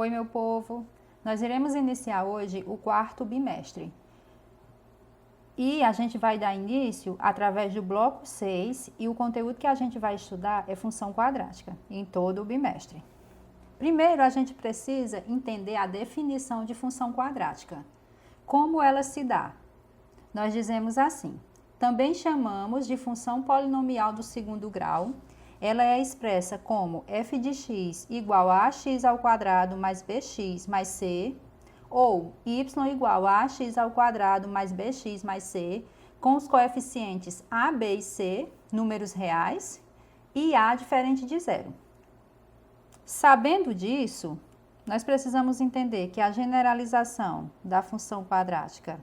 Oi, meu povo! Nós iremos iniciar hoje o quarto bimestre. E a gente vai dar início através do bloco 6 e o conteúdo que a gente vai estudar é função quadrática em todo o bimestre. Primeiro, a gente precisa entender a definição de função quadrática. Como ela se dá? Nós dizemos assim: também chamamos de função polinomial do segundo grau. Ela é expressa como f de x igual a ax ao quadrado mais bx mais c, ou y igual a ax ao quadrado mais bx mais c, com os coeficientes a, b e c, números reais, e a diferente de zero. Sabendo disso, nós precisamos entender que a generalização da função quadrática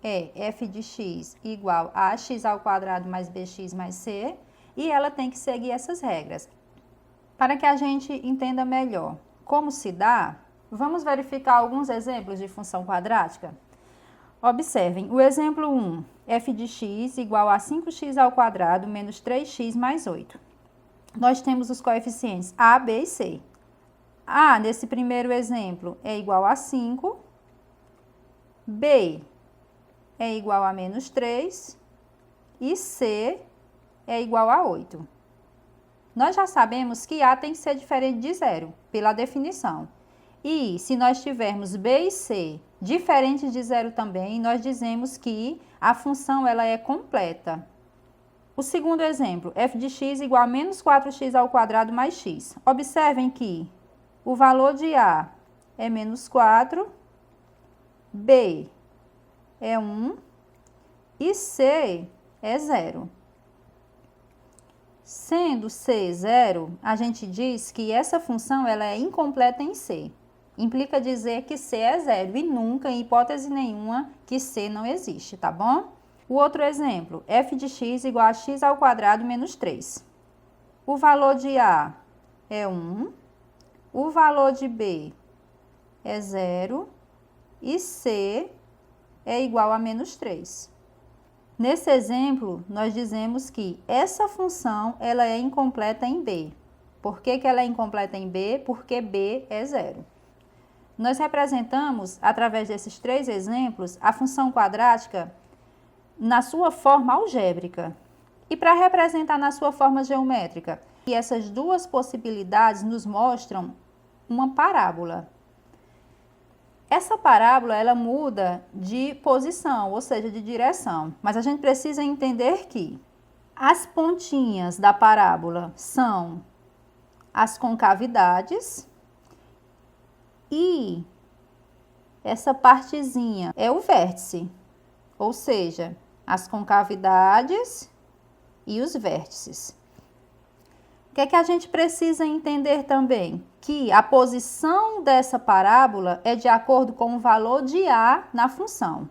é f de x igual a ax ao quadrado mais bx mais c, e ela tem que seguir essas regras. Para que a gente entenda melhor como se dá, vamos verificar alguns exemplos de função quadrática? Observem, o exemplo 1, f de x igual a 5x ao quadrado menos 3x mais 8. Nós temos os coeficientes a, b e c. A, nesse primeiro exemplo, é igual a 5, b é igual a menos 3 e c é igual a 8. Nós já sabemos que A tem que ser diferente de zero, pela definição. E se nós tivermos B e C diferentes de zero também, nós dizemos que a função ela é completa. O segundo exemplo, f de x igual a menos 4x ao quadrado mais x. Observem que o valor de A é menos 4, B é 1 e C é 0. Sendo C 0, a gente diz que essa função ela é incompleta em C. Implica dizer que C é 0 e nunca, em hipótese nenhuma, que C não existe, tá bom? O outro exemplo, f de x igual a x ao quadrado menos 3. O valor de A é 1, o valor de B é 0 e C é igual a menos 3. Nesse exemplo, nós dizemos que essa função ela é incompleta em B. Por que ela é incompleta em B? Porque B é 0. Nós representamos, através desses três exemplos, a função quadrática na sua forma algébrica. E para representar na sua forma geométrica, essas duas possibilidades nos mostram uma parábola. Essa parábola, ela muda de posição, ou seja, de direção. Mas a gente precisa entender que as pontinhas da parábola são as concavidades e essa partezinha é o vértice, ou seja, as concavidades e os vértices. O que é que a gente precisa entender também? Que a posição dessa parábola é de acordo com o valor de A na função.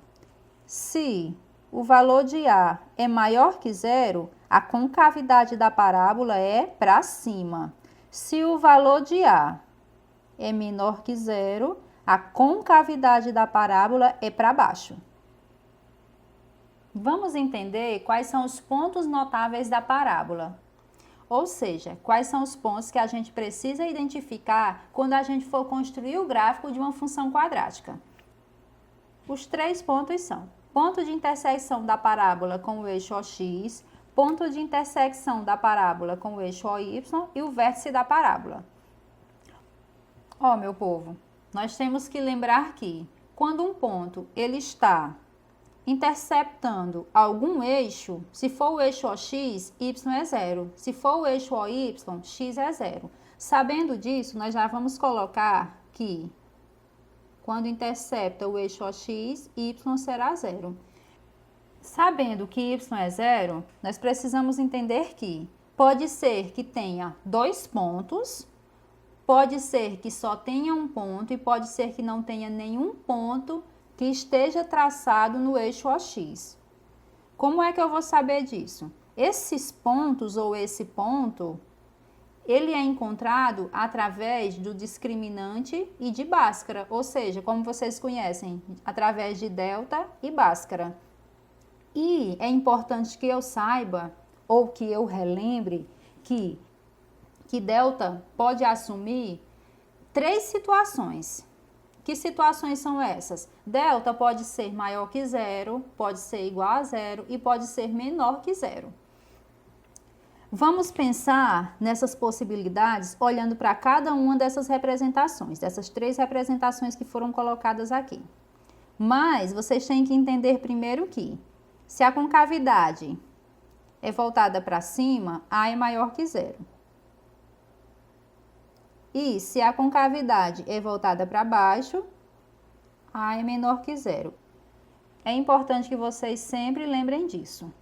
Se o valor de A é maior que zero, a concavidade da parábola é para cima. Se o valor de A é menor que zero, a concavidade da parábola é para baixo. Vamos entender quais são os pontos notáveis da parábola. Ou seja, quais são os pontos que a gente precisa identificar quando a gente for construir o gráfico de uma função quadrática. Os três pontos são: ponto de intersecção da parábola com o eixo OX, ponto de intersecção da parábola com o eixo OY e o vértice da parábola. Ó, meu povo, nós temos que lembrar que quando um ponto ele está interceptando algum eixo, se for o eixo OX, Y é 0. Se for o eixo OY, X é 0. Sabendo disso, nós já vamos colocar que quando intercepta o eixo OX, Y será 0. Sabendo que Y é 0, nós precisamos entender que pode ser que tenha dois pontos, pode ser que só tenha um ponto e pode ser que não tenha nenhum ponto que esteja traçado no eixo OX. Como é que eu vou saber disso? Esses pontos ou esse ponto, ele é encontrado através do discriminante e de Bhaskara, ou seja, como vocês conhecem, através de delta e Bhaskara. E é importante que eu saiba, ou que eu relembre, que delta pode assumir três situações. Que situações são essas? Delta pode ser maior que zero, pode ser igual a zero e pode ser menor que zero. Vamos pensar nessas possibilidades olhando para cada uma dessas representações, dessas três representações que foram colocadas aqui. Mas vocês têm que entender primeiro que, se a concavidade é voltada para cima, A é maior que zero. E se a concavidade é voltada para baixo, A é menor que zero. É importante que vocês sempre lembrem disso.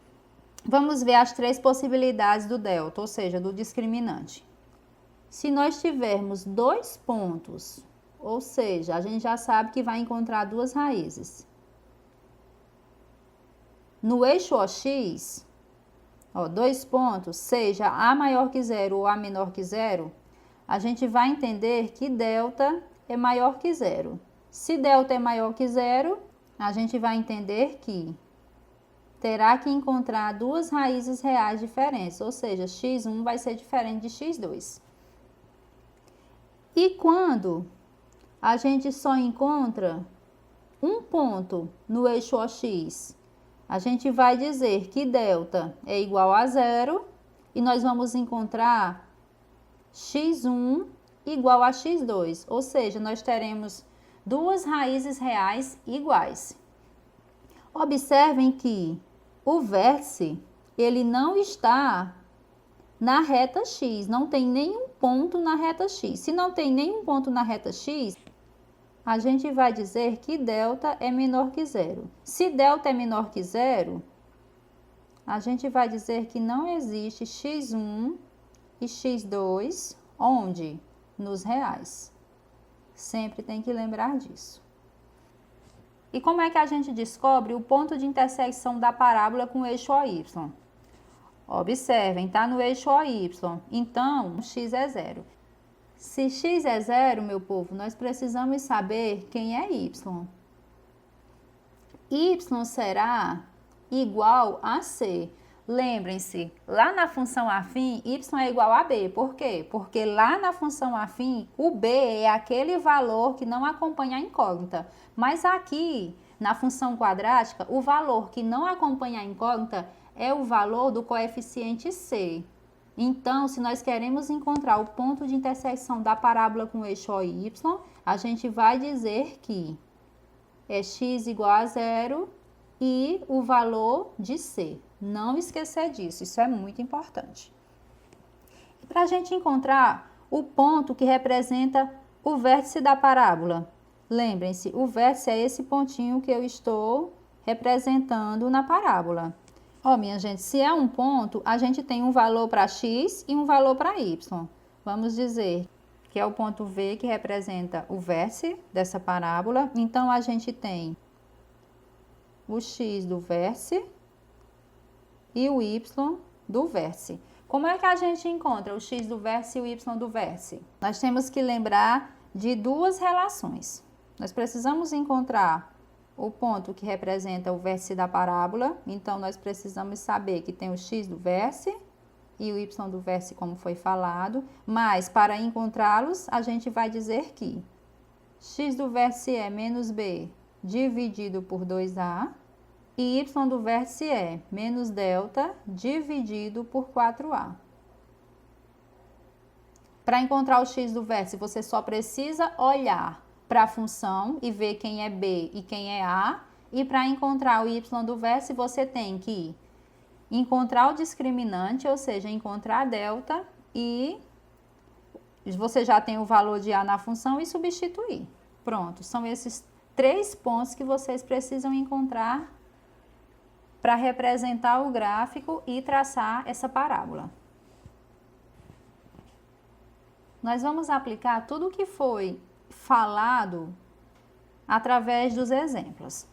Vamos ver as três possibilidades do delta, ou seja, do discriminante. Se nós tivermos dois pontos, ou seja, a gente já sabe que vai encontrar duas raízes. No eixo OX, dois pontos, seja A maior que zero ou A menor que zero, a gente vai entender que delta é maior que zero. Se delta é maior que zero, a gente vai entender que terá que encontrar duas raízes reais diferentes, ou seja, x1 vai ser diferente de x2. E quando a gente só encontra um ponto no eixo OX, a gente vai dizer que delta é igual a zero e nós vamos encontrar x1 igual a x2, ou seja, nós teremos duas raízes reais iguais. Observem que o vértice, ele não está na reta x, não tem nenhum ponto na reta x. Se não tem nenhum ponto na reta x, a gente vai dizer que delta é menor que zero. Se delta é menor que zero, a gente vai dizer que não existe x1 e x2, onde? Nos reais. Sempre tem que lembrar disso. E como é que a gente descobre o ponto de intersecção da parábola com o eixo OY? Observem, está no eixo OY, então x é zero. Se x é zero, meu povo, nós precisamos saber quem é y. Y será igual a c. Lembrem-se, lá na função afim, y é igual a b. Por quê? Porque lá na função afim, o b é aquele valor que não acompanha a incógnita. Mas aqui, na função quadrática, o valor que não acompanha a incógnita é o valor do coeficiente c. Então, se nós queremos encontrar o ponto de interseção da parábola com o eixo OY, a gente vai dizer que é x igual a zero e o valor de c. Não esquecer disso, isso é muito importante. Para a gente encontrar o ponto que representa o vértice da parábola, lembrem-se, o vértice é esse pontinho que eu estou representando na parábola. Minha gente, se é um ponto, a gente tem um valor para x e um valor para y. Vamos dizer que é o ponto V que representa o vértice dessa parábola. Então, a gente tem o x do vértice e o y do vértice. Como é que a gente encontra o x do vértice e o y do vértice? Nós temos que lembrar de duas relações. Nós precisamos encontrar o ponto que representa o vértice da parábola, então nós precisamos saber que tem o x do vértice e o y do vértice, como foi falado, mas para encontrá-los, a gente vai dizer que x do vértice é menos b dividido por 2a, e y do vértice é menos delta dividido por 4a. Para encontrar o x do vértice, você só precisa olhar para a função e ver quem é b e quem é a. E para encontrar o y do vértice, você tem que encontrar o discriminante, ou seja, encontrar a delta, e você já tem o valor de a na função e substituir. Pronto, são esses três pontos que vocês precisam encontrar para representar o gráfico e traçar essa parábola. Nós vamos aplicar tudo o que foi falado através dos exemplos.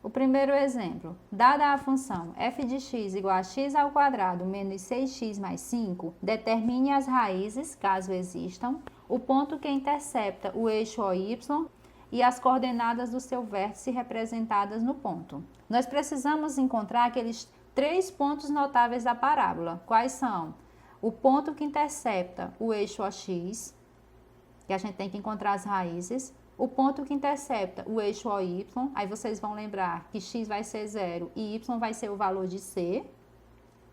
O primeiro exemplo, dada a função f de x igual a x ao quadrado menos 6x mais 5, determine as raízes, caso existam, o ponto que intercepta o eixo OY e as coordenadas do seu vértice representadas no ponto. Nós precisamos encontrar aqueles três pontos notáveis da parábola. Quais são? O ponto que intercepta o eixo OX, que a gente tem que encontrar as raízes. O ponto que intercepta o eixo OY, aí vocês vão lembrar que x vai ser 0 e y vai ser o valor de C.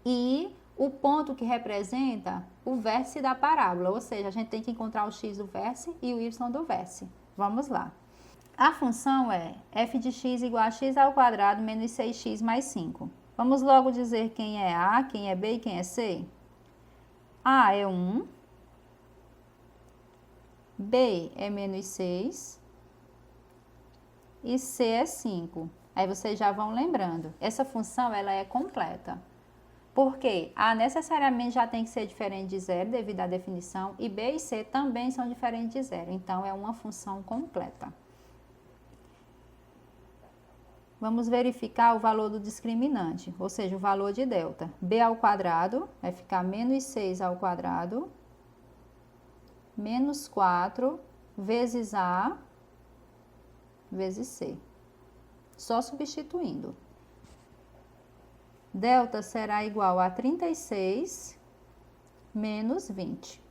E o ponto que representa o vértice da parábola, ou seja, a gente tem que encontrar o x do vértice e o y do vértice. Vamos lá. A função é f de x igual a x ao quadrado menos 6x mais 5. Vamos logo dizer quem é A, quem é B e quem é C? A é 1, B é menos 6 e C é 5. Aí vocês já vão lembrando. Essa função ela é completa. Porque A necessariamente já tem que ser diferente de zero devido à definição e B e C também são diferentes de zero. Então, é uma função completa. Vamos verificar o valor do discriminante, ou seja, o valor de delta. B ao quadrado vai ficar menos 6 ao quadrado, menos 4 vezes A vezes C. Só substituindo. Delta será igual a 36 menos 20.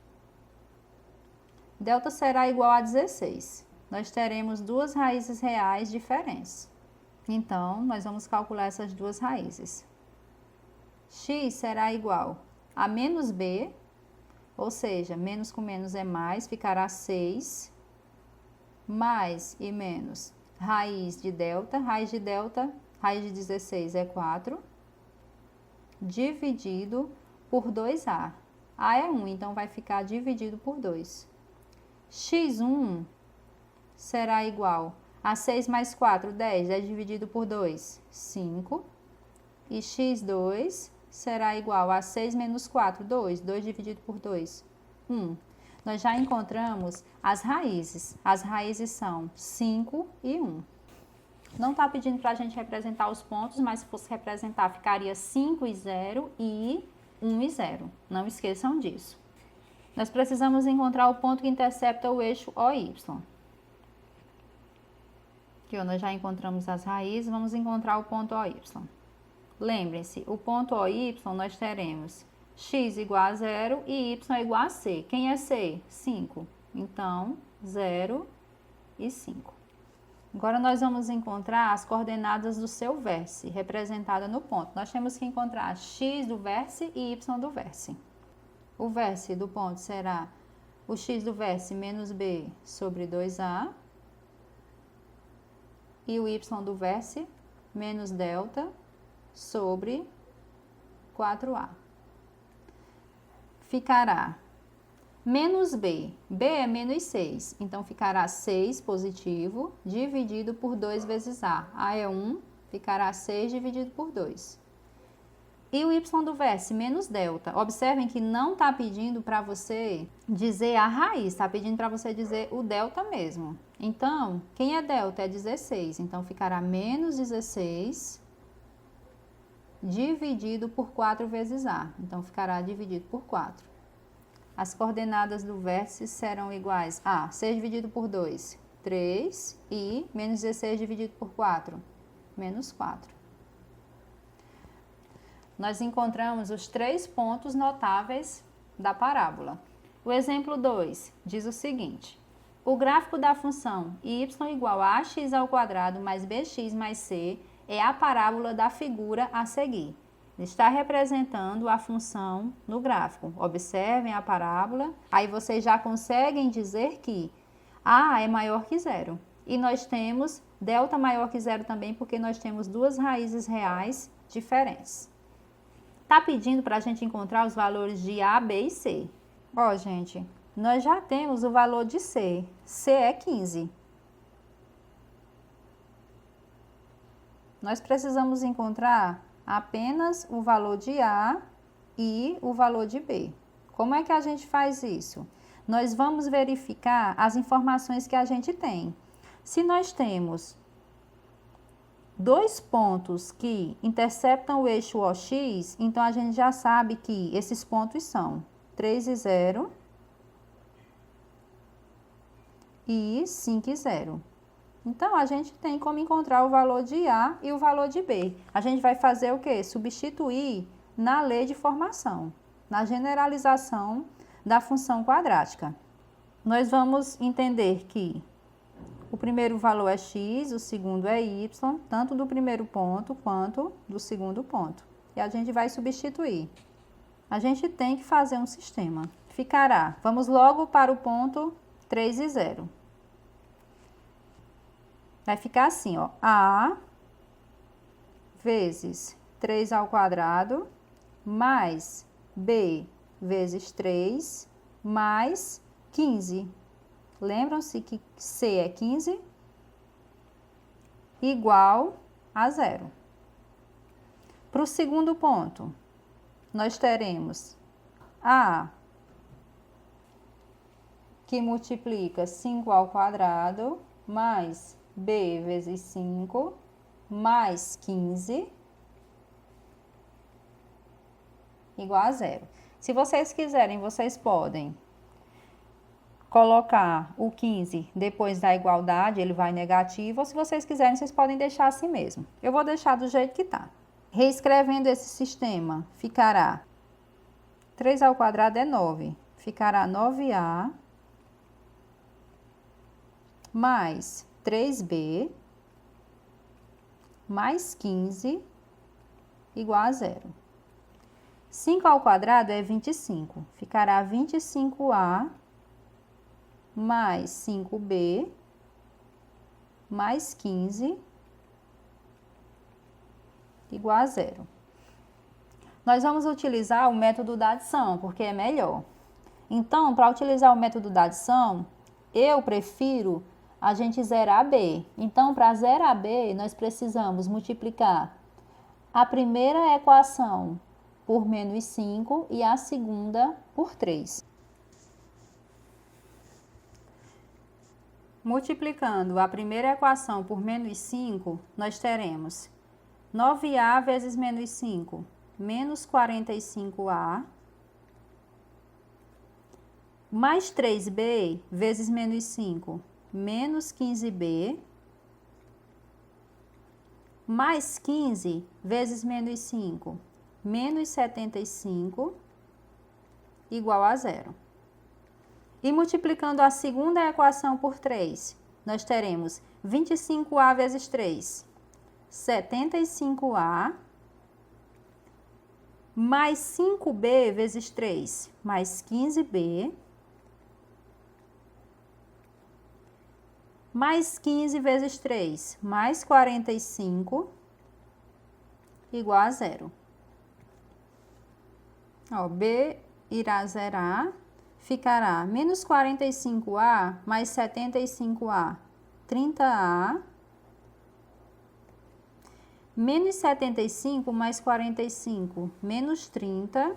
Delta será igual a 16. Nós teremos duas raízes reais diferentes. Então, nós vamos calcular essas duas raízes. X será igual a menos B, ou seja, menos com menos é mais, ficará 6, mais e menos raiz de delta, raiz de 16 é 4, dividido por 2A. A é 1, então vai ficar dividido por 2. X1 será igual a 6 mais 4, 10, é dividido por 2, 5. E x2 será igual a 6 menos 4, 2, 2 dividido por 2, 1. Nós já encontramos as raízes. As raízes são 5 e 1. Não está pedindo para a gente representar os pontos, mas se fosse representar, ficaria 5 e 0 e 1 e 0. Não esqueçam disso. Nós precisamos encontrar o ponto que intercepta o eixo OY. Aqui, nós já encontramos as raízes, vamos encontrar o ponto OY. Lembrem-se, o ponto OY nós teremos x igual a 0 e y igual a c. Quem é c? 5. Então, 0 e 5. Agora, nós vamos encontrar as coordenadas do seu vértice, representada no ponto. Nós temos que encontrar x do vértice e y do vértice. O vértice do ponto será o x do vértice menos b sobre 2a. E o y do vértice menos delta sobre 4a. Ficará menos b. b é menos 6, então ficará 6 positivo, dividido por 2 vezes a. A é 1, ficará 6 dividido por 2. E o y do vértice menos delta. Observem que não está pedindo para você dizer a raiz, está pedindo para você dizer o delta mesmo. Então, quem é delta é 16, então ficará menos 16 dividido por 4 vezes a. Então, ficará dividido por 4. As coordenadas do vértice serão iguais a 6 dividido por 2, 3, e menos 16 dividido por 4, menos 4. Nós encontramos os 3 pontos notáveis da parábola. O exemplo 2 diz o seguinte: o gráfico da função y igual a ax ao quadrado mais bx mais c é a parábola da figura a seguir. Está representando a função no gráfico. Observem a parábola, aí vocês já conseguem dizer que a é maior que zero. E nós temos delta maior que zero também, porque nós temos duas raízes reais diferentes. Está pedindo para a gente encontrar os valores de A, B e C. Ó, gente, nós já temos o valor de C. C é 15. Nós precisamos encontrar apenas o valor de A e o valor de B. Como é que a gente faz isso? Nós vamos verificar as informações que a gente tem. Se nós temos 2 pontos que interceptam o eixo OX, então a gente já sabe que esses pontos são 3 e 0 e 5 e 0. Então, a gente tem como encontrar o valor de A e o valor de B. A gente vai fazer o quê? Substituir na lei de formação, na generalização da função quadrática. nós vamos entender que o primeiro valor é x, o segundo é y, tanto do primeiro ponto quanto do segundo ponto. E a gente vai substituir. A gente tem que fazer um sistema. Ficará, vamos logo para o ponto 3 e 0. Vai ficar assim, ó, a vezes 3 ao quadrado, mais b vezes 3, mais 15. Lembram-se que c é 15? Igual a 0. Para o segundo ponto, nós teremos a que multiplica 5 ao quadrado, mais b vezes 5, mais 15, igual a 0. Se vocês quiserem, vocês podem colocar o 15 depois da igualdade, ele vai negativo, ou se vocês quiserem, vocês podem deixar assim mesmo. Eu vou deixar do jeito que está. Reescrevendo esse sistema, ficará 3 ao quadrado é 9, ficará 9a mais 3b mais 15 igual a 0. 5 ao quadrado é 25, ficará 25a mais 5b mais 15 igual a 0. Nós vamos utilizar o método da adição, porque é melhor. Então, para utilizar o método da adição, eu prefiro a gente zerar b. Então, para zerar b, nós precisamos multiplicar a primeira equação por menos 5 e a segunda por 3. Multiplicando a primeira equação por menos 5, nós teremos 9a vezes menos 5, menos 45a, mais 3b vezes menos 5, menos 15b, mais 15 vezes menos 5, menos 75, igual a 0. E multiplicando a segunda equação por 3, nós teremos 25a vezes 3, 75a, mais 5b vezes 3, mais 15b, mais 15 vezes 3, mais 45, igual a 0. Ó, b irá zerar, ficará menos 45a mais 75a, 30a, menos 75 mais 45, menos 30,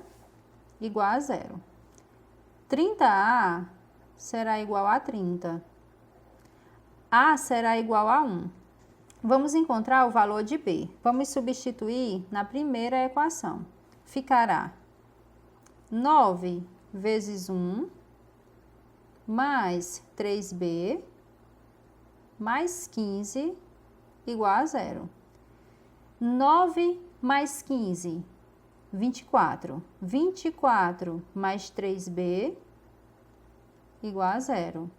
igual a 0. 30a será igual a 30. A será igual a 1. Vamos encontrar o valor de b. Vamos substituir na primeira equação. Ficará 9 vezes 1, mais 3b, mais 15, igual a 0. 9 mais 15, 24. 24 mais 3b, igual a 0.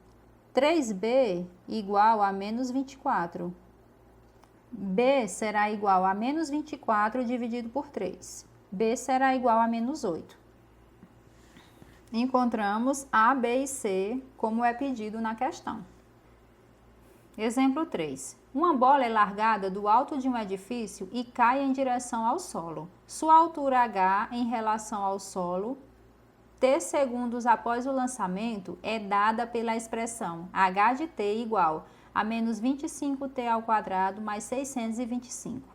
3b igual a menos 24. b será igual a menos 24 dividido por 3. b será igual a menos 8. Encontramos A, B e C, como é pedido na questão. Exemplo 3. Uma bola é largada do alto de um edifício e cai em direção ao solo. Sua altura h em relação ao solo, t segundos após o lançamento, é dada pela expressão h de t igual a menos 25t ao quadrado mais 625.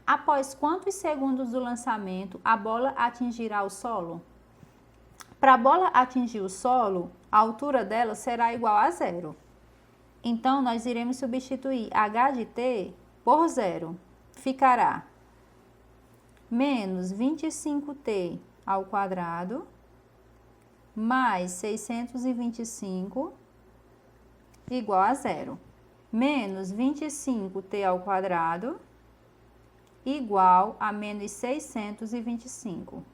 Após quantos segundos do lançamento a bola atingirá o solo? Para a bola atingir o solo, a altura dela será igual a 0. Então, nós iremos substituir h de t por 0. Ficará menos 25t ao quadrado mais 625 igual a 0. Menos 25t ao quadrado igual a menos 625.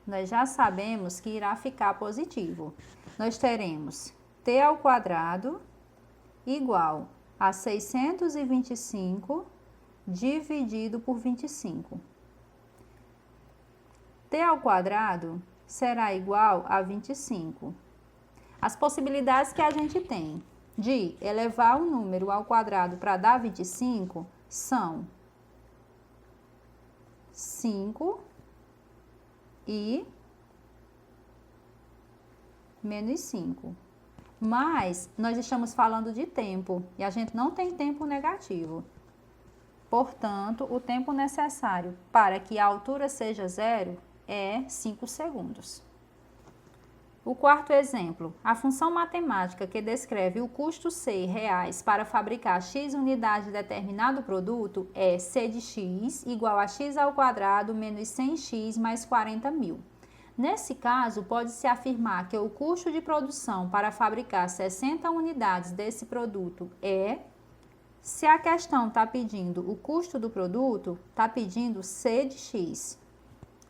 Nós já sabemos que irá ficar positivo. Nós teremos T ao quadrado igual a 625 dividido por 25. T ao quadrado será igual a 25. As possibilidades que a gente tem de elevar o número ao quadrado para dar 25 são 5 e menos 5. Mas nós estamos falando de tempo e a gente não tem tempo negativo. Portanto, o tempo necessário para que a altura seja zero é 5 segundos. O quarto exemplo, a função matemática que descreve o custo C reais para fabricar X unidades de determinado produto é C de X igual a X ao quadrado menos 100X mais 40.000. Nesse caso, pode-se afirmar que o custo de produção para fabricar 60 unidades desse produto é... Se a questão está pedindo o custo do produto, está pedindo C de X.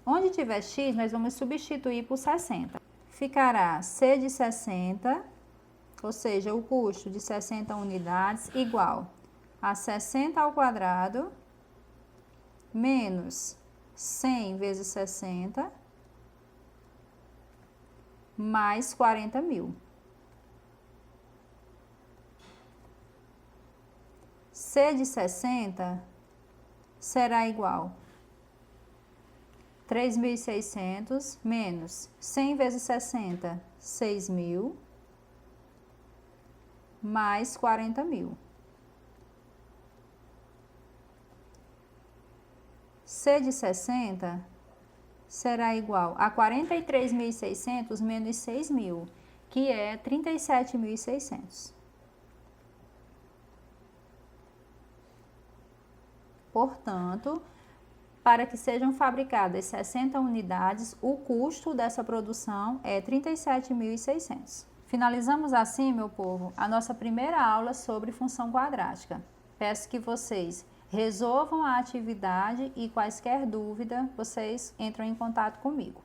Onde tiver X, nós vamos substituir por 60. Ficará C de 60, ou seja, o custo de 60 unidades igual a 60 ao quadrado menos 100 vezes 60 mais 40.000. C de 60 será igual a 3.600 menos 100 vezes 60, 6.000, mais 40.000. C de 60 será igual a 43.600 menos 6.000, que é 37.600. Portanto, para que sejam fabricadas 60 unidades, o custo dessa produção é 37.600. Finalizamos assim, meu povo, a nossa primeira aula sobre função quadrática. Peço que vocês resolvam a atividade e quaisquer dúvidas, vocês entram em contato comigo.